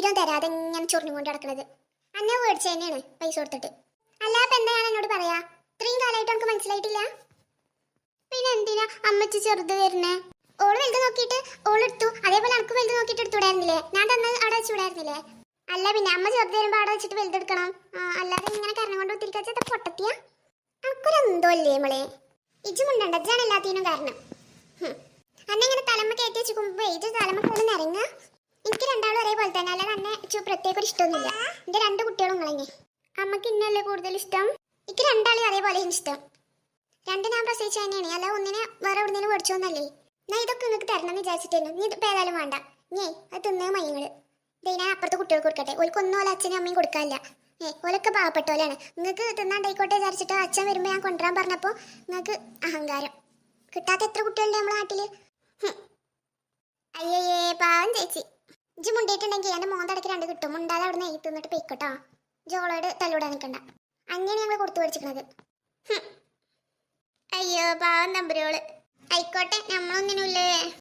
ഒരിക്കലും തരാതെ ഇങ്ങനെ ചൊറിഞ്ഞുകൊണ്ട് കിടക്കണത്. അന്നെ മേടിച്ച തന്നെയാണ് പൈസ കൊടുത്തിട്ട്. അല്ല അപ്പൊ എന്താ ഞാൻ എന്നോട് പറയാ? ഇത്രയും കാലമായിട്ട് നമുക്ക് മനസ്സിലായിട്ടില്ല? പിന്നെ എന്തിനാ അമ്മച്ചി ചെറുത് തരുന്നേ? ഓള് വലുത് നോക്കിയിട്ട് ഓളെടുത്തു, അതേപോലെ അനക്ക് വലുത് നോക്കിയിട്ട് എടുത്തുവിടായിരുന്നില്ലേ? ഞാൻ തന്നെ അവിടെ വെച്ചുവിടായിരുന്നില്ലേ? അല്ല പിന്നെ അമ്മ ചെറുത് തരുമ്പോ അവിടെ വെച്ചിട്ട് വലുതെടുക്കണം. അല്ലാതെ ഇങ്ങനെ കരണം കൊണ്ട് ഒത്തിരിക്കാച്ച പൊട്ടത്തിയാ. അനക്കൊരെന്തോ അല്ലേ നമ്മളെ ഇജുമുണ്ടണ്ട, ഇജാണ് എല്ലാത്തിനും കാരണം. അന്നെ ഇങ്ങനെ തലമ്മ കയറ്റി വെച്ചുമ്പോ ഇത് തലമ്മ പോലെ നിറങ്ങ. എനിക്ക് രണ്ടാളും ഒരേപോലെ തന്നെ, അല്ലാതെ അന്നെ പ്രത്യേക ഒരു ഇഷ്ടമൊന്നുമില്ല. എന്റെ രണ്ട് കുട്ടികളും കളഞ്ഞേ. അമ്മക്ക് ഇന്നല്ലേ കൂടുതൽ ഇഷ്ടം? എനിക്ക് രണ്ടാളെയും അതേപോലെ ഇഷ്ടം. രണ്ട് ഞാൻ പ്രസവിച്ചു തന്നെയാണ്, അല്ല ഒന്നിനെ വേറെ എവിടുന്നേലും മേടിച്ചോന്നല്ലേ. ഞാൻ ഇതൊക്കെ നിങ്ങൾക്ക് തരണം എന്ന് വിചാരിച്ചിട്ടായിരുന്നു. നീ ഇതിപ്പോ ഏതായാലും വേണ്ട. ഞേ അത് തിന്നേ മയങ്ങള്. ഇതേ ഞാൻ അപ്പുറത്തെ കുട്ടികൾക്ക് കൊടുക്കട്ടെ. ഓൽക്കൊന്നും ഓല അച്ഛനും അമ്മയും കൊടുക്കാനില്ല. ഓലൊക്കെ പാവപ്പെട്ടോലാണ്. നിങ്ങൾക്ക് തിന്നാണ്ടായിക്കോട്ടെ വിചാരിച്ചിട്ട് അച്ഛൻ വരുമ്പോൾ ഞാൻ കൊണ്ടുവരാൻ പറഞ്ഞപ്പോൾ നിങ്ങൾക്ക് അഹങ്കാരം. കിട്ടാത്ത എത്ര കുട്ടികളുണ്ട് നമ്മുടെ നാട്ടില്. അയ്യേ പാവം ചേച്ചി. ഇജ്ജ് മുണ്ടിയിട്ടുണ്ടെങ്കിൽ എൻ്റെ മോന്തടക്ക് രണ്ട് കിട്ടും. മുണ്ടാതെ അവിടെ നിന്ന് തിന്നിട്ട് പെയ്ക്കോട്ടോ. ജോളോട് തല്ലൂടാൻ നിൽക്കണ്ട. അങ്ങനെ ഞങ്ങൾ കൊടുത്തു പഠിച്ചിരിക്കണത്. അയ്യോ പാവം തമ്പുരോള്. ആയിക്കോട്ടെ, നമ്മളൊന്നിനുമില്ലേ.